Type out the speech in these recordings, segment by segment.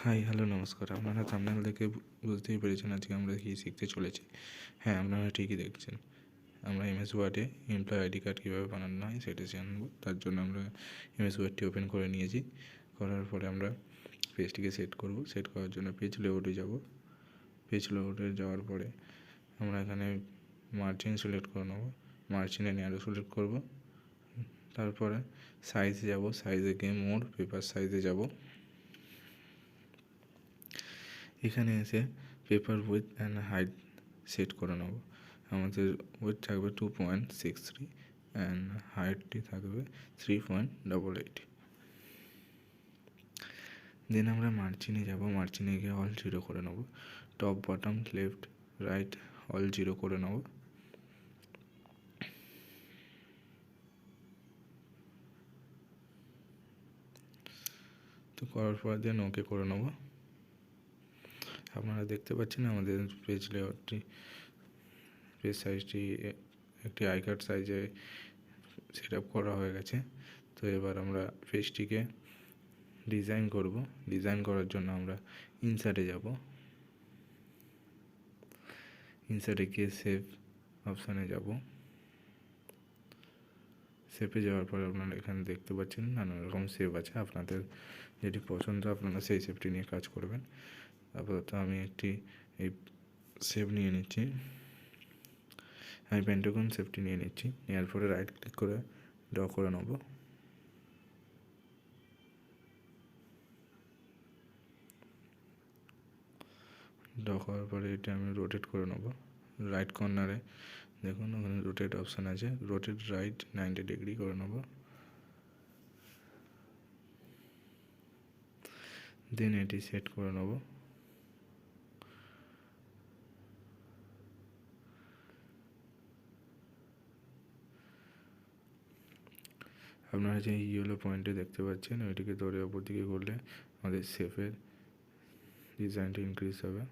High, hello, নমস্কার। আপনারা thumbnail দেখে বুঝতেই পেরেছেন আজকে আমরা কী শিখতে চলেছি। হ্যাঁ, আপনারা ঠিকই দেখছেন। আমরা এমএস ওয়ার্ডে এমপ্লয়ি আইডি কার্ড কীভাবে বানানো হয় সেটা জানবো। তার জন্য আমরা এমএস ওয়ার্ডটি ওপেন করে নিয়েছি। করার পরে আমরা পেজটিকে সেট করব। সেট করার জন্য পেজ লেআউটে যাব। পেজ লেআউটে যাওয়ার পরে আমরা এখানে মার্জিন সিলেক্ট করে নেব। মার্জিনে ন্যারো সিলেক্ট করব। তারপরে সাইজে যাব। সাইজে গিয়ে মোর পেপার সাইজে যাব। এখানে এসে paper with and height set করে নেব। আমাদের উইথ থাকবে 2.63 অ্যান্ড হাইটটি থাকবে 3.88। দেন আমরা মার্জিনে যাব। মার্জিনে গিয়ে অল 0 করে নেব। Top bottom left right all 0 করে নেব। তো করার পর দেন ওকে করে নেব। আপনারা দেখতে পাচ্ছেন আমাদের পেজ লেআউটটি, পেজ সাইজটি একটি আই কার্ড সাইজে সেট আপ করা হয়ে গেছে। তো এবার আমরা পেজটিকে ডিজাইন করব। ডিজাইন করার জন্য আমরা ইনসার্টে যাব। ইনসার্টে গিয়ে সেভ অপশানে যাব। সেভে যাওয়ার পরে আপনারা এখানে দেখতে পাচ্ছেন নানা রকম সেভ আছে। আপনাদের যেটি পছন্দ আপনারা সেই সেভটি নিয়ে কাজ করবেন। আপাতত আমি একটি এই সেভ নিয়ে নিচ্ছি। আমি পেন্টাগন সেভটি নিয়ে নিচ্ছি। নেওয়ার পরে রাইট ক্লিক করে ড্র করে নেব। ড্র করার পরে এটা আমি রোটেট করে নেব। রাইট কর্নারে দেখুন ওখানে রোটেট অপশান আছে। রোটেট রাইট 90 ডিগ্রি করে নেব। দেন এটি সেট করে নেব। আপনারা যে ইয়েলো পয়েন্টে দেখতে পাচ্ছেন ওইটিকে ধরে ওপর দিকে করলে আমাদের শেপের ডিজাইনটা ইনক্রিজ হবে।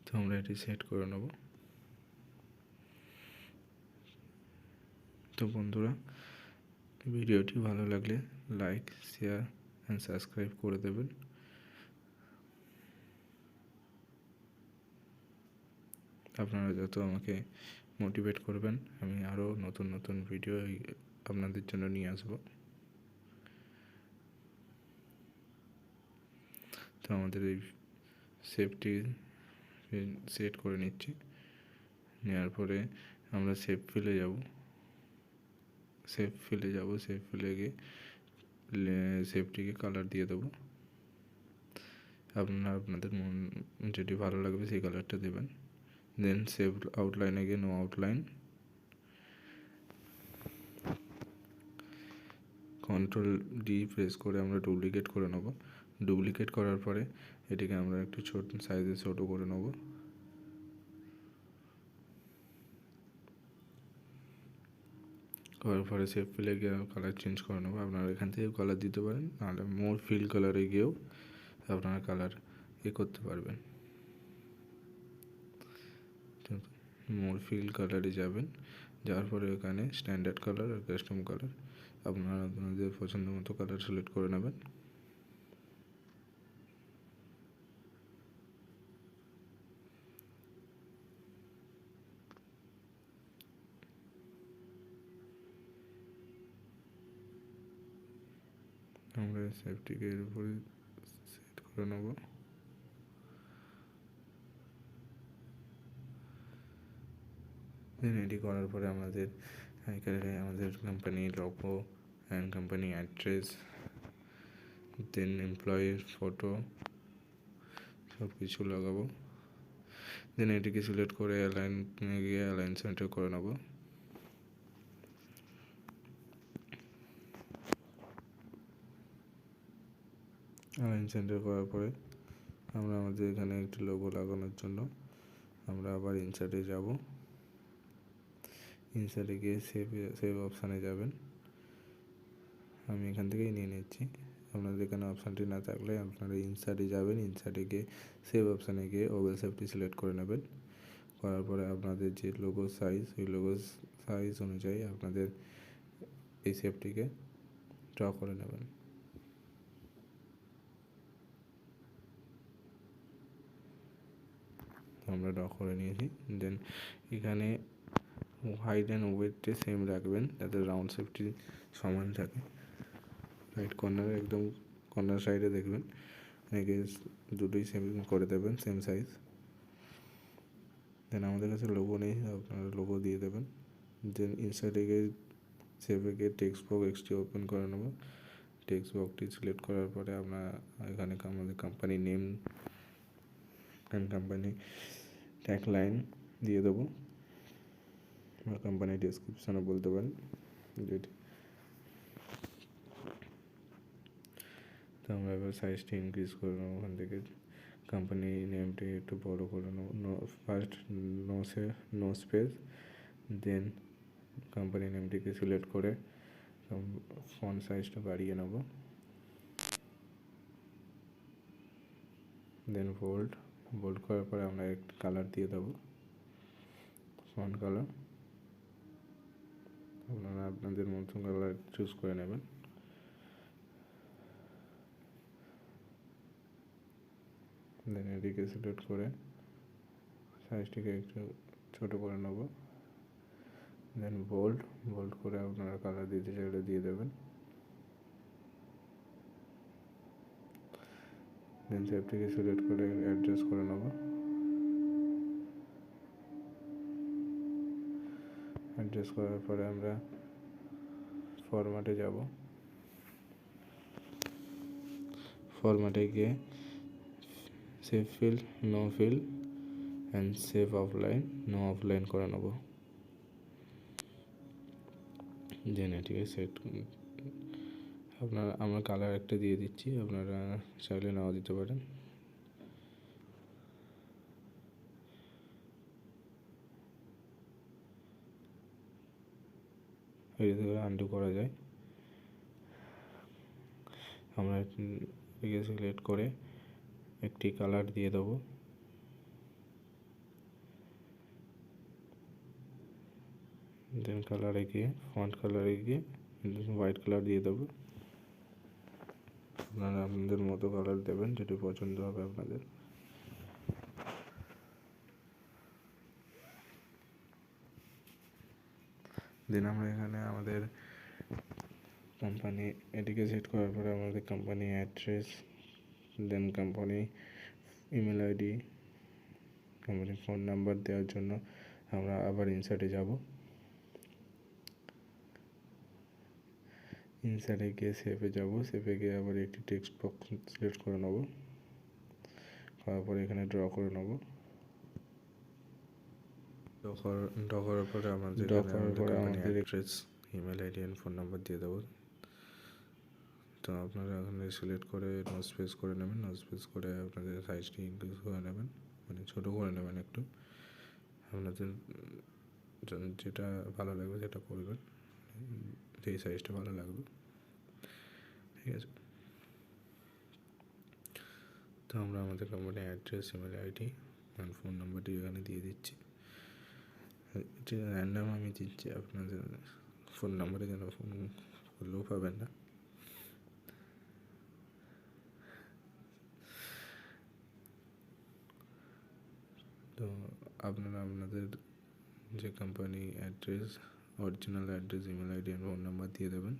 তো আমরা এটি সেট করে নেব। তো বন্ধুরা, ভিডিওটি ভালো লাগলে লাইক শেয়ার অ্যান্ড সাবস্ক্রাইব করে দেবেন। আপনারা যত আমাকে মোটিভেট করবেন আমি আরও নতুন নতুন ভিডিও আপনাদের জন্য নিয়ে আসবো। তো আমাদের এই সেভটি সেট করে নিচ্ছি। নেওয়ার পরে আমরা সেভ ফিলে যাব। সেভ ফিলে গিয়ে সেভটিকে কালার দিয়ে দেবো। আপনাদের মন যেটি ভালো লাগবে সেই কালারটা দেবেন। দেন সেভ আউটলাইনে গিয়ে নো আউটলাইন, Ctrl+D প্রেস করে আমরা ডুপ্লিকেট করে নেব। ডুপ্লিকেট করার পরে এটিকে আমরা একটু ছোট সাইজে ছোটো করে নেব। করার পরে সেভ ফিলে গিয়ে কালার চেঞ্জ করে নেবো। আপনারা এখান থেকে কালার দিতে পারেন, নাহলে মোর ফিল কালারে গিয়েও আপনারা কালার করতে পারবেন। মোর ফিল কালারে যাবেন। যাওয়ার পরে এখানে স্ট্যান্ডার্ড কালার আর কাস্টম কালার আপনারা আপনাদের পছন্দ মতো কালার সিলেক্ট করে নেবেন। আমরা সেফটিকে এর উপরে সেট করে নেব। দেন এটি করার পরে আমাদের এখানে আমাদের company logo and company address, then এমপ্লয়ির ফটো সব কিছু লাগাবো। দেন এটিকে সিলেক্ট করে অ্যালাইনে গিয়ে অ্যালাইন সেন্টার করে নেব। অ্যালাইন সেন্টার করার পরে আমরা আমাদের এখানে একটি লোগো লাগানোর জন্য আমরা আবার ইনসার্টে যাব। ইনসার্টে গিয়ে সেভ অপশানে যাবেন। আমি এখান থেকেই নিয়ে নিচ্ছি। আপনাদের এখানে অপশানটি না থাকলে আপনারা ইনসার্টে যাবেন। ইনসার্টে গিয়ে সেভ অপশানে গিয়ে ওভেল সেভটি সিলেক্ট করে নেবেন। করার পরে আপনাদের যে লোগো সাইজ ওই লোগো সাইজ অনুযায়ী আপনাদের এই শেপটিকে ড্র করে নেবেন। আমরা ড্র করে নিয়েছি। দেন এখানে হাইট অ্যান্ড ওয়েটটি সেম রাখবেন যাতে রাউন্ড শেপটি সমান থাকে। রাইট কর্নারে একদম কর্নার সাইডে দেখবেন একে দুটোই সেম করে দেবেন, সেম সাইজ। দেন আমাদের কাছে লোগো নেই, আপনারা লোগো দিয়ে দেবেন। দেন ইনসাইডে গিয়ে সেভে গিয়ে টেক্সট বক্স এক্সটি ওপেন করে নেব। টেক্সট বক্সটি সিলেক্ট করার পরে আমরা এখানে আমাদের company name and company tag line দিয়ে দেবো, বা কোম্পানি ডেসক্রিপশানও বলতে পারেন যেটি। তো আমরা এবার সাইজটি ইনক্রিজ করে নেবো। ওখান থেকে কোম্পানি নেমটি একটু বড় করে নেবো। ফার্স্ট নো স্পেস, দেন কোম্পানি নেমটিকে সিলেক্ট করে ফন্ট সাইজটা বাড়িয়ে নেব। দেন বোল্ড করার পরে আমরা একটা কালার দিয়ে দেবো, ফন্ট কালার। আপনারা আপনাদের মতো কালার চুজ করে নেবেন। দেন এদিকে সিলেক্ট করে সাইজটিকে একটু ছোটো করে নেব। দেন বোল্ড করে আপনারা কালার দিতে চাইলে দিয়ে দেবেন। দেন শেপটিকে সিলেক্ট করে অ্যাডজাস্ট করে নেব। অ্যাডজাস্ট করার পরে আমরা ফরম্যাটে যাব। ফরম্যাটে গিয়ে save file, now file and save offline, now offline করে নেব। দেন এটিকে সেট আমরা কালার একটা দিয়ে দিচ্ছি, আপনারা চাইলে নাও দিতে পারেন। এটি আনডু করা যায়। আমরা এটিকে সিলেক্ট করে একটি কালার দিয়ে দেবো। দেন কালারে গিয়ে ফন্ট কালারে গিয়ে হোয়াইট কালার দিয়ে দেবো। আপনারা আপনাদের মতো কালার দেবেন যেটি পছন্দ হবে আপনাদের। দেন আমরা এখানে আমাদের কোম্পানি এটিকে সেট করার পরে আমাদের company address, then company email ID, company phone number দেওয়ার জন্য আমরা আবার ইনসার্টে যাব। ইনসার্টে গিয়ে সেভে যাব। সেভে গিয়ে আবার একটি টেক্সট বক্স সিলেক্ট করে নেব। করার পরে এখানে ড্র করে নেব। ড্র করার পরে আমাদের address, email ID and phone number দিয়ে দেবো। তো আপনারা এখানে সিলেক্ট করে নো স্পেস করে নেবেন। নো স্পেস করে আপনাদের সাইজটি ইনক্রিজ করে নেবেন, মানে ছোটো করে নেবেন একটু। আপনাদের যেটা ভালো লাগবে সেটা করবেন, যেই সাইজটা ভালো লাগবে। ঠিক আছে। তো আমরা আমাদের কোম্পানির address, email ID and phone নাম্বারটি এখানে দিয়ে দিচ্ছি। এটা র্যান্ডাম আমি দিচ্ছি, আপনাদের ফোন নাম্বারে যেন ফোন করলেও পাবেন না। তো আপনারা আপনাদের যে company address, original address, email ID and phone number দিয়ে দেবেন।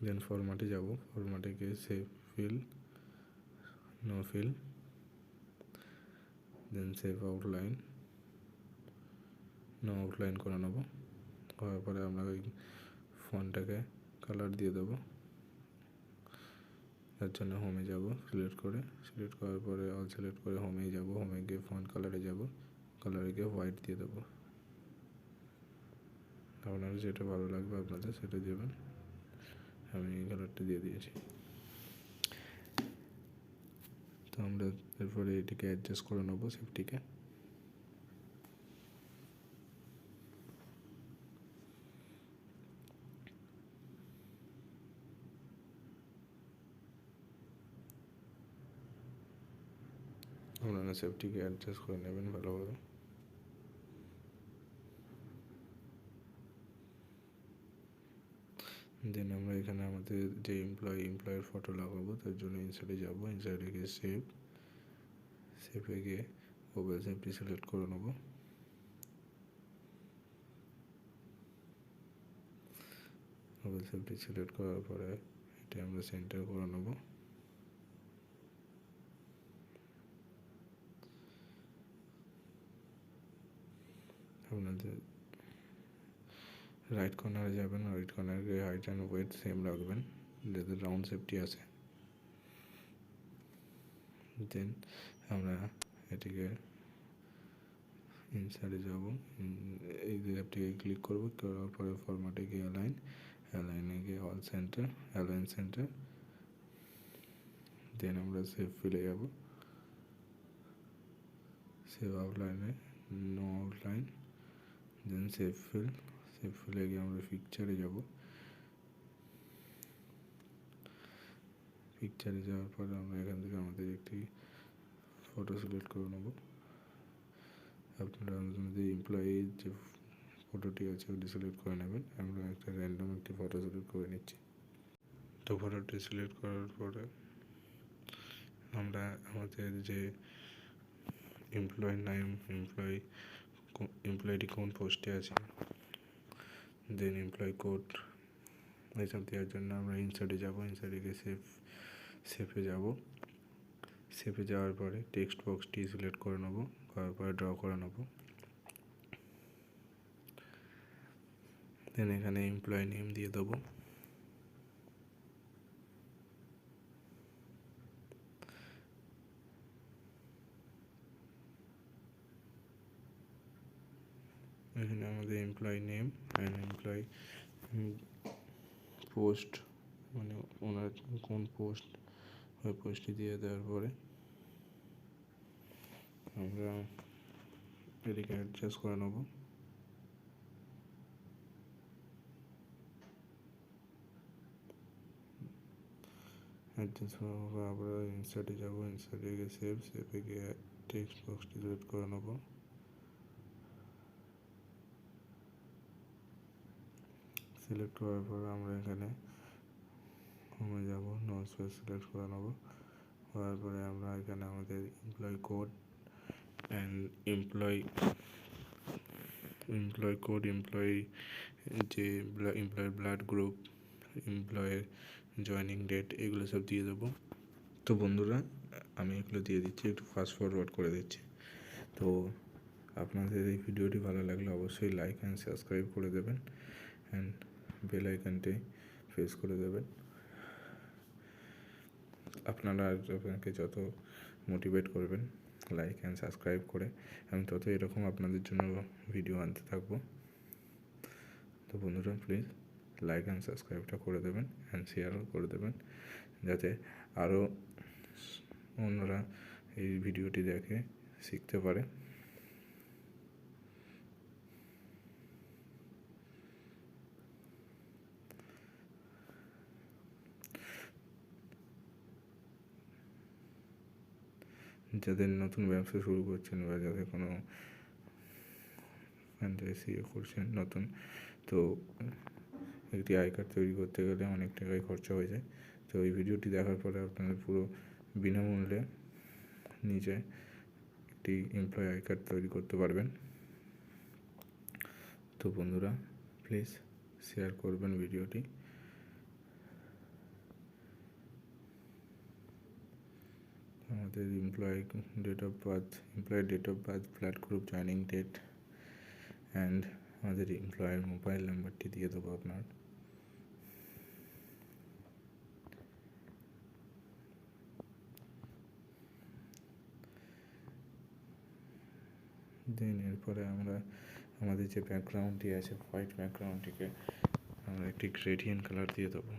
দেন ফরম্যাটে যাব। ফরম্যাটে গিয়ে সেভ ফিল, নো ফিল, দেন সেভ আউটলাইন, নো আউটলাইন করে নেব। করার পরে আমরা ওই ফন্টটাকে কালার দিয়ে দেবো। তার জন্য হোমে যাব, সিলেক্ট করার পরে অল সিলেক্ট করে হোমে যাব। হোমে গিয়ে ফন্ট কালারে যাব, কালারে গিয়ে হোয়াইট দিয়ে দেবো। আপনারা যেটা ভালো লাগবে আপনাদের সেটা দেবেন। আমি এই কালারটা দিয়ে দিয়েছি। তো আমরা এরপরে এটিকে অ্যাডজাস্ট করে নেবো শেপটিকে। আপনারা সেফটিকে অ্যাডজাস্ট করে নেবেন ভালোভাবে। দেন আমরা এখানে আমাদের যে এমপ্লয়ের ফটো লাগাবো তার জন্য ইনসার্টে যাবো, ইনসার্টে গিয়ে সেভে গিয়ে মোবাইল সেফটি সিলেক্ট করে নেবো। মোবাইল সেফটি সিলেক্ট করার পরে এটা আমরা সেন্টার করে নেবো। আপনাদের রাইট কর্নারে যাবেন, রাইট কর্নারে হাইট অ্যান্ড ওয়েট সেম রাখবেন যাতে রাউন্ড সেফটি আছে। দেন আমরা এটিকে ইনসার্টে যাব, এই অ্যাপটিকে ক্লিক করবো, করার পরে ফরম্যাটে গিয়ে অ্যালাইনে গিয়ে অ্যালাইন সেন্টার। দেন আমরা সেভ ফিলে যাব, সেভ আউটলাইনে নো আউটলাইন, দেন সেভ ফিলে গিয়ে আমরা পিকচারে যাব। পিকচারে যাওয়ার পরে আমরা এখান থেকে আমাদের একটি ফটো সিলেক্ট করে নেব। আপনারা আমাদের এমপ্লয়ির যে ফটোটি আছে ওটি সিলেক্ট করে নেবেন। আমরা একটা র্যান্ডম একটি ফটো সিলেক্ট করে নিচ্ছি। তো ফটোটি সিলেক্ট করার পরে আমরা আমাদের যে এমপ্লয়ের নাম, এমপ্লয়িটি কোন পোস্টে আছে, দেন এমপ্লয় কোড, এইসব দেওয়ার জন্য আমরা ইনসার্টে যাব, ইনসার্টে গিয়ে সেভে যাব। সেভে যাওয়ার পরে টেক্সট বক্সটি সিলেক্ট করে নেবো, করার পরে ড্র করে নেবো। দেন এখানে এমপ্লয় নেম দিয়ে দেবো। এখানে আমাদের employee name and employee post, মানে ওনার কোন পোস্ট, ওই পোস্টটি দিয়ে দেওয়ার পরে আমরা এটিকে অ্যাডজাস্ট করে নেবো। অ্যাডজাস্ট করার পর আমরা ইনসার্টে যাবো, ইনসার্টে গিয়ে সেভে গিয়ে টেক্সট বক্সটি সিলেক্ট করে নেবো। সিলেক্ট করার পর আমরা এখানে হোমে যাব, নো স্পেস সিলেক্ট করে নেবো। করার পরে আমরা এখানে আমাদের employee code and employee code, যে এমপ্লয়ের ব্লাড গ্রুপ, এমপ্লয়ের জয়েনিং ডেট, এগুলো সব দিয়ে দেবো। তো বন্ধুরা, আমি এগুলো দিয়ে দিচ্ছি, একটু ফাস্ট ফরওয়ার্ড করে দিচ্ছি। তো আপনাদের এই ভিডিওটি ভালো লাগলে অবশ্যই লাইক অ্যান্ড সাবস্ক্রাইব করে দেবেন অ্যান্ড বেল আইকনটি প্রেস করে দেবেন। আপনারা আপনাকে যত মোটিভেট করবেন লাইক অ্যান্ড সাবস্ক্রাইব করে, আমি তত এরকম আপনাদের জন্য ভিডিও আনতে থাকবো। তো বন্ধুরা, প্লিজ লাইক অ্যান্ড সাবস্ক্রাইবটা করে দেবেন অ্যান্ড শেয়ারও করে দেবেন, যাতে আরও অন্যরা এই ভিডিওটি দেখে শিখতে পারে। যাদের নতুন ব্যবসা শুরু করছেন বা যাদের কোনো ফ্র্যাঞ্চাইজি করছেন নতুন, তো একটি আই কার্ড তৈরি করতে গেলে অনেক টাকাই খরচা হয়ে যায়। তো এই ভিডিওটি দেখার পরে আপনাদের পুরো বিনামূল্যে নিজে একটি এমপ্লয় আই কার্ড তৈরি করতে পারবেন। তো বন্ধুরা, প্লিজ শেয়ার করবেন ভিডিওটি। আমাদের employee date of birth, blood group, joining date and আমাদের এমপ্লয়ের মোবাইল নাম্বারটি দিয়ে দেবো আপনার। দেন এরপরে আমরা আমাদের যে ব্যাকগ্রাউন্ডটি আছে, হোয়াইট ব্যাকগ্রাউন্ডটিকে আমরা একটি গ্রেডিয়েন্ট কালার দিয়ে দেবো।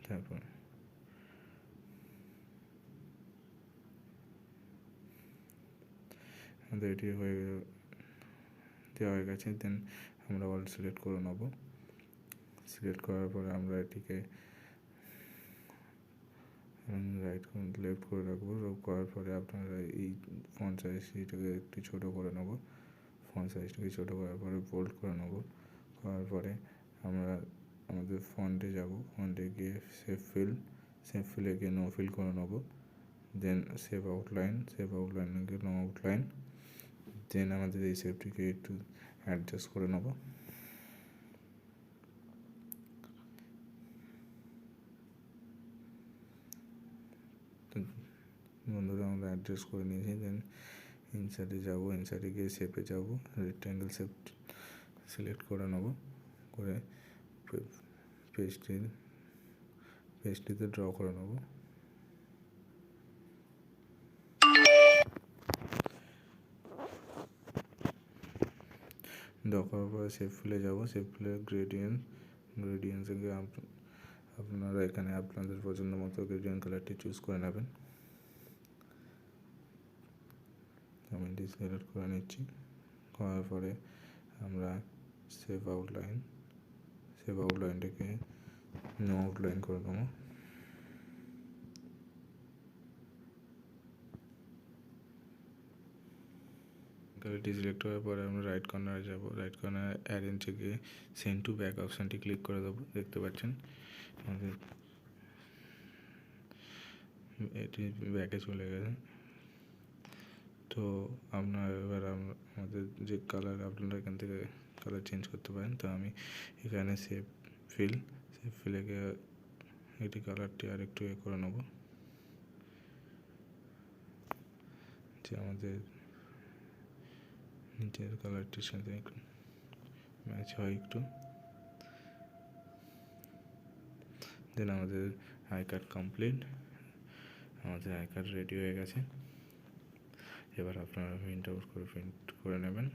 তারপর আমাদের এটি দেওয়া হয়ে গেছে। দেন আমরা অল সিলেক্ট করে নেব। সিলেক্ট করার পরে আমরা এটিকে রাইট লেফট করে রাখবো। করার পরে আপনারা এই ফন্ট সাইজটাকে একটু ছোটো করে নেবো। ফন্ট সাইজটাকে ছোটো করার পরে বোল্ড করে নেবো। করার পরে আমরা আমাদের ফন্টে যাব, ফন্টে গিয়ে সেভ ফিলে গিয়ে নো ফিল করে নেবো। দেন সেভ আউটলাইন গিয়ে নো আউটলাইন। দেন আমাদের এই শেপটিকে একটু অ্যাডজাস্ট করে নেবো। বন্ধুরা আমরা অ্যাডজাস্ট করে নিয়েছি। দেন ইনসার্টে যাব, ইনসার্টে গিয়ে শেপে যাব, রেক্ট্যাঙ্গেল শেপ সিলেক্ট করে নেব। করে পেজটিতে ড্র করে নেব। ড্র করার পরে শেপ ফিলে যাব, শেপ ফিলে গ্রেডিয়েন্টসে গিয়ে আপনারা এখানে আপনাদের পছন্দ মতো গ্রেডিয়েন্ট কালারটি চুজ করে নেবেন। আমি এটি সিলেক্ট করে নিচ্ছি। করার পরে আমরা সেভ আউটলাইনটাকে নো আউটলাইন করে দেবো। কালারটি সিলেক্ট করার পরে আমরা রাইট কর্নারে যাব, রাইট কর্নারে অ্যারেঞ্জে গিয়ে সেন্ড টু ব্যাক অপশানটি ক্লিক করে দেবো। দেখতে পাচ্ছেন আমাদের এটি ব্যাকে চলে গেছে। তো আপনার এবার আমাদের যে কালার, আপনারা এখান থেকে কালার চেঞ্জ করতে পারেন। তো আমি এখানে সেভ ফিলে গিয়ে এটি কালারটি আর একটু করে নেব, যে আমাদের নিচের কালারটির সাথে একটু ম্যাচ হয় একটু। দেন আমাদের আই কার্ড কমপ্লিট, আমাদের আই কার্ড রেডি হয়ে গেছে। এবার আপনারা প্রিন্ট আউট করে নেবেন।